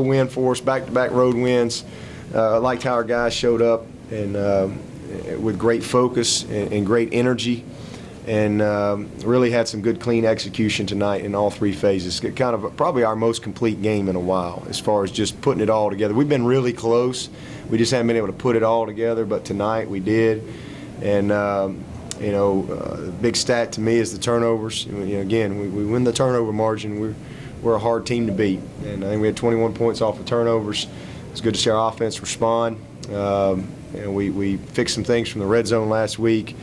Win for us, back-to-back road wins. Liked how our guys showed up and with great focus and great energy, and really had some good, clean execution tonight in all three phases. Kind of probably our most complete game in a while as far as just putting it all together. We've been really close. We just haven't been able to put it all together, but tonight we did. And big stat to me is the turnovers. Again, we win the turnover margin. We're a hard team to beat, and I think we had 21 points off of turnovers. It's good to see our offense respond. We fixed some things from the red zone last week.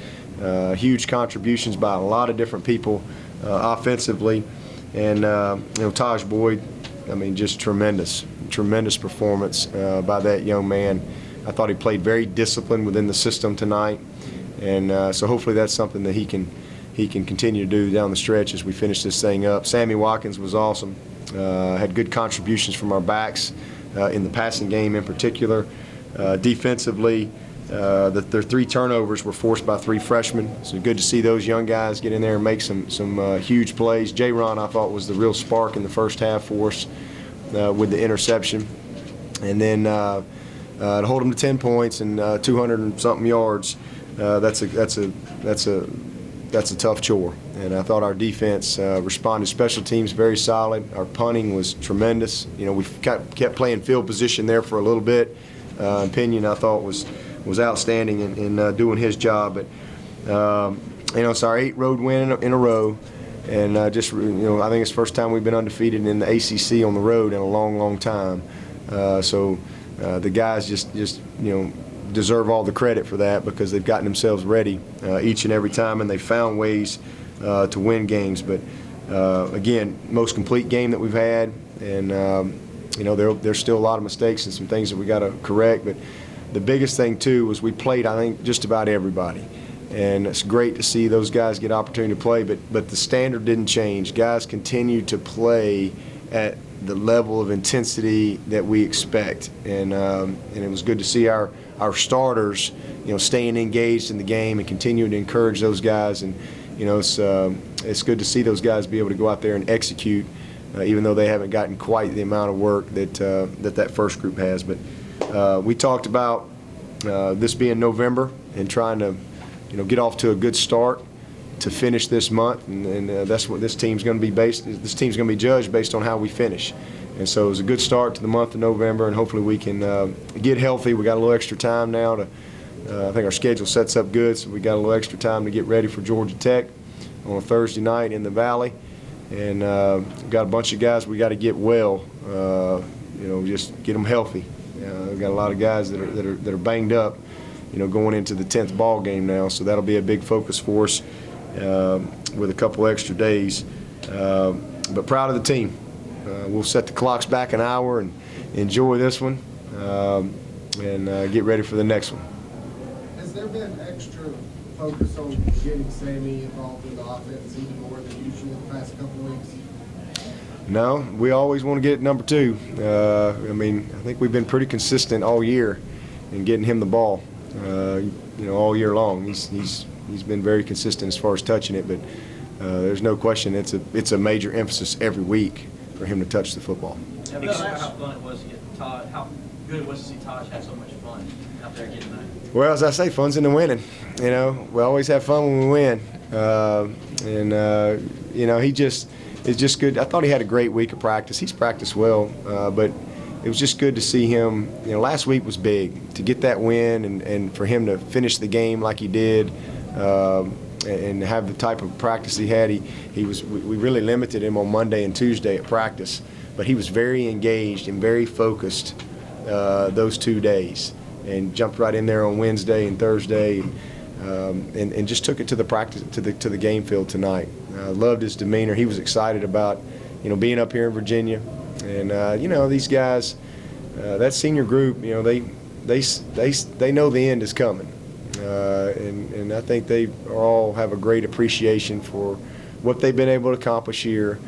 Huge contributions by a lot of different people offensively, and Taj Boyd, I mean, just tremendous performance by that young man. I thought he played very disciplined within the system tonight, and so hopefully that's something that he can continue to do down the stretch as we finish this thing up. Sammy Watkins was awesome. Had good contributions from our backs in the passing game in particular. Defensively, their three turnovers were forced by three freshmen. So good to see those young guys get in there and make some huge plays. J-Ron, I thought, was the real spark in the first half for us with the interception. And then to hold them to 10 points and 200 and something yards, that's a tough chore, and I thought our defense responded. Special teams very solid. Our punting was tremendous. We kept playing field position there for a little bit. Pinion, I thought, was outstanding in doing his job. But it's our 8th road win in a row, and I think it's the first time we've been undefeated in the ACC on the road in a long time. So the guys just deserve all the credit for that, because they've gotten themselves ready each and every time, and they found ways to win games. But again, most complete game that we've had, and there's still a lot of mistakes and some things that we got to correct. But the biggest thing too was we played, I think, just about everybody, and it's great to see those guys get opportunity to play. But the standard didn't change. Guys continue to play at the level of intensity that we expect, and it was good to see our starters, staying engaged in the game and continuing to encourage those guys. And it's good to see those guys be able to go out there and execute, even though they haven't gotten quite the amount of work that first group has. But we talked about this being November and trying to get off to a good start to finish this month, and that's what this team's going to be based. This team's going to be judged based on how we finish. And so it was a good start to the month of November, and hopefully we can get healthy. We got a little extra time now to. I think our schedule sets up good, so we got a little extra time to get ready for Georgia Tech on a Thursday night in the Valley, and got a bunch of guys we got to get well. Just get them healthy. We've got a lot of guys that are banged up, going into the 10th ball game now, so that'll be a big focus for us with a couple extra days. But proud of the team. We'll set the clocks back an hour and enjoy this one, and get ready for the next one. Has there been extra focus on getting Sammy involved in the offense even more than usual the past couple of weeks? No, we always want to get number 2. I think we've been pretty consistent all year in getting him the ball. All year long. He's been very consistent as far as touching it, but there's no question it's a major emphasis every week for him to touch the football. Yeah, but how fun it was to get Todd, how good it was to see Taj have so much fun out there getting that. Well, as I say, fun's in the winning. We always have fun when we win, he just is just good. I thought he had a great week of practice. He's practiced well, but it was just good to see him. Last week was big to get that win, and for him to finish the game like he did, and have the type of practice he had. We really limited him on Monday and Tuesday at practice, but he was very engaged and very focused those 2 days, and jumped right in there on Wednesday and Thursday, and just took it to the practice to the game field tonight. Loved his demeanor. He was excited about being up here in Virginia, and these guys, that senior group, they know the end is coming. And I think they all have a great appreciation for what they've been able to accomplish here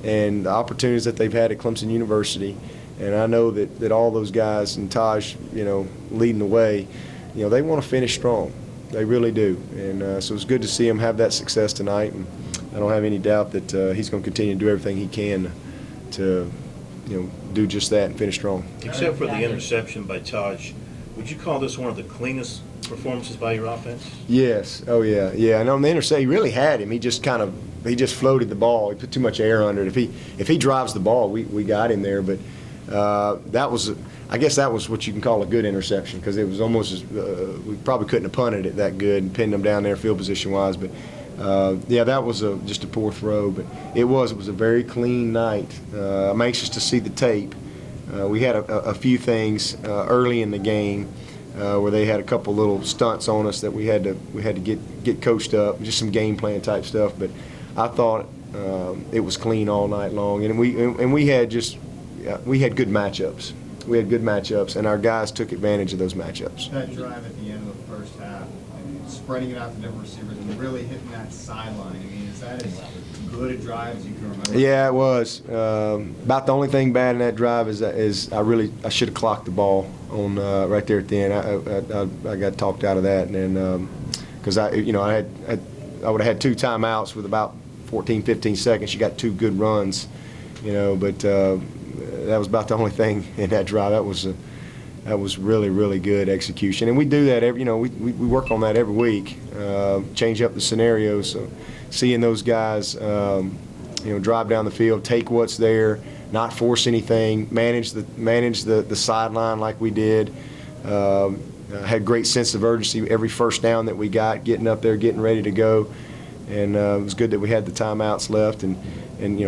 and the opportunities that they've had at Clemson University. And I know that all those guys, and Taj, leading the way, they want to finish strong. They really do. And so it's good to see him have that success tonight. And I don't have any doubt that he's going to continue to do everything he can to do just that and finish strong. Except for the interception by Taj, would you call this one of the cleanest performances by your offense? Yes. Oh, yeah. Yeah. And on the intercept, he really had him. He just floated the ball. He put too much air under it. If he drives the ball, we got him there. But I guess that was what you can call a good interception, because it was almost we probably couldn't have punted it that good and pinned them down there field position wise. But yeah, that was just a poor throw. But it was a very clean night. I'm anxious to see the tape. We had a few things early in the game where they had a couple little stunts on us that we had to get coached up, just some game plan type stuff. But I thought it was clean all night long, and we had good matchups. We had good matchups, and our guys took advantage of those matchups. That drive at the end of the first half, spreading it out to different receivers and really hitting that sideline. I mean, is that as good a drive as you can remember? Yeah, it was. About the only thing bad in that drive is I should have clocked the ball on right there at the end. I got talked out of that, and because I would have had 2 timeouts with about 14, 15 seconds. You got 2 good runs, but that was about the only thing in that drive. That was really, really good execution, and we do that every. We work on that every week. Change up the scenarios. So seeing those guys, drive down the field, take what's there, not force anything, manage the sideline like we did. Had great sense of urgency every first down that we got, getting up there, getting ready to go, and it was good that we had the timeouts left, and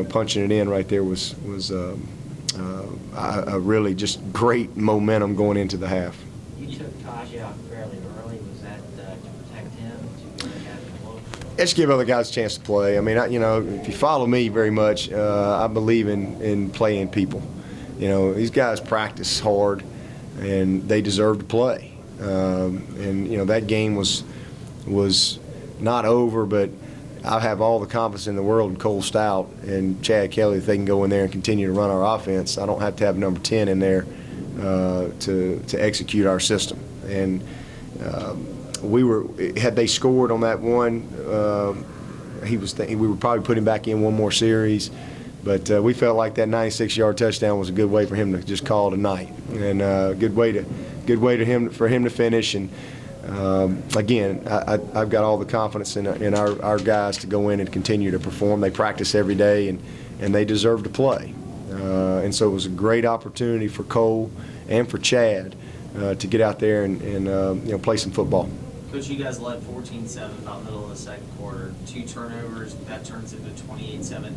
punching it in right there was a really just great momentum going into the half. You took Taj out fairly early. Was that to protect him, to have him close? Let's give other guys a chance to play. I mean, if you follow me very much, I believe in playing people. These guys practice hard, and they deserve to play. And that game was not over, but I have all the confidence in the world in Cole Stout and Chad Kelly that they can go in there and continue to run our offense. I don't have to have number 10 in there to execute our system. And had they scored on that one, we would probably put him back in one more series. But we felt like that 96-yard touchdown was a good way for him to just call it a night, and good way for him to finish. And again, I've got all the confidence in our guys to go in and continue to perform. They practice every day, and they deserve to play. And so it was a great opportunity for Cole and for Chad to get out there and play some football. Coach, you guys led 14-7 about middle of the second quarter. 2 turnovers, that turns into 28-7.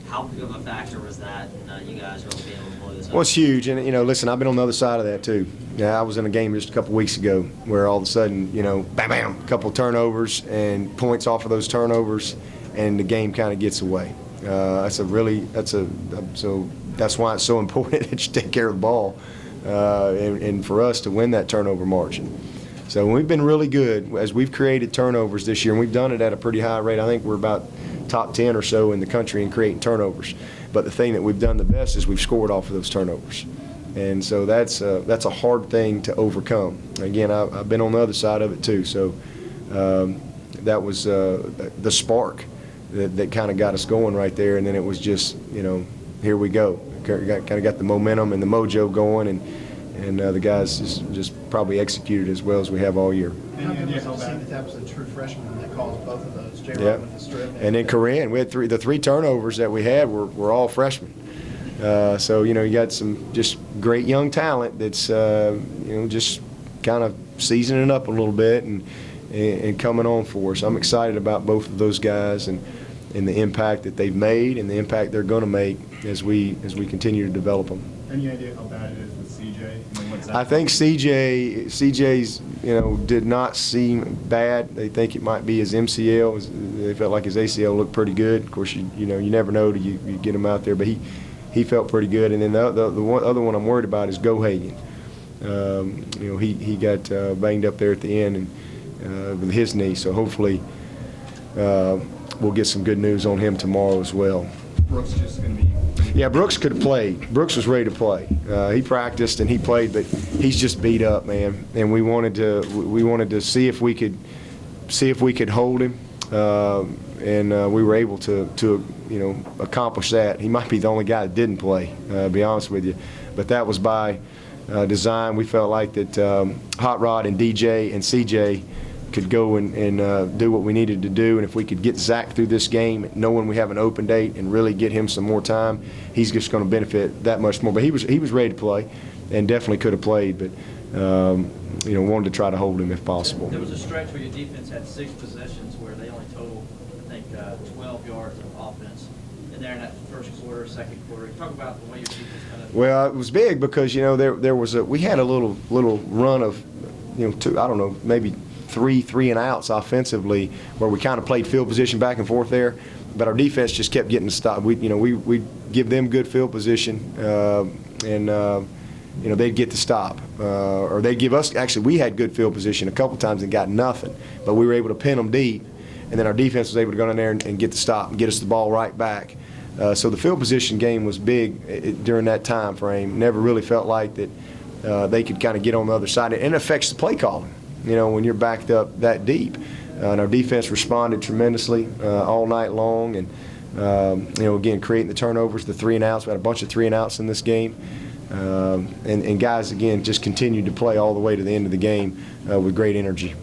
How big of a factor was that in you guys really being able to blow this up? Well, it's huge, and listen, I've been on the other side of that too. Yeah, I was in a game just a couple weeks ago where all of a sudden, bam, bam, a couple of turnovers and points off of those turnovers, and the game kind of gets away. So that's why it's so important that you take care of the ball, and for us to win that turnover margin. So we've been really good as we've created turnovers this year, and we've done it at a pretty high rate. I think we're about top 10 or so in the country in creating turnovers. But the thing that we've done the best is we've scored off of those turnovers. And so that's a hard thing to overcome. Again, I've been on the other side of it too. So that was the spark that kind of got us going right there. And then it was just, here we go. Kind of got the momentum and the mojo going, and the guys just probably executed as well as we have all year. That was a true freshman that caused both of those. Yeah. With the strip. And then Corinne, we had the 3 turnovers that we had were all freshmen. So you got some just great young talent that's just kind of seasoning up a little bit and coming on for us. I'm excited about both of those guys and the impact that they've made and the impact they're going to make as we continue to develop them. Any idea how bad it is with CJ? I think CJ's did not seem bad. They think it might be his MCL. They felt like his ACL looked pretty good. Of course, you never know till you get him out there, but he felt pretty good. And then the other one I'm worried about is Gohagan. He got banged up there at the end and with his knee. So hopefully we'll get some good news on him tomorrow as well. Brooks just going to be. Yeah, Brooks could have played. Brooks was ready to play. He practiced and he played, but he's just beat up, man. And we wanted to see if we could hold him, and we were able to accomplish that. He might be the only guy that didn't play, to be honest with you. But that was by design. We felt like that Hot Rod and DJ and CJ could go and do what we needed to do, and if we could get Zach through this game, knowing we have an open date, and really get him some more time, he's just going to benefit that much more. But he was ready to play, and definitely could have played, but wanted to try to hold him if possible. There was a stretch where your defense had 6 possessions where they only totaled, I think, 12 yards of offense. And there in that first quarter, second quarter, talk about the way your defense kind of. Well, it was big because there was we had a little run of two, I don't know, maybe three and outs offensively, where we kind of played field position back and forth there, but our defense just kept getting to stop. We give them good field position, and they'd get to stop, or they'd give us. Actually, we had good field position a couple times and got nothing, but we were able to pin them deep, and then our defense was able to go in there and get the stop and get us the ball right back. So the field position game was big during that time frame. Never really felt like that they could kind of get on the other side, and it affects the play calling. When you're backed up that deep, and our defense responded tremendously all night long, and again, creating the turnovers, the 3 and outs. We had a bunch of 3 and outs in this game, and guys again just continued to play all the way to the end of the game with great energy.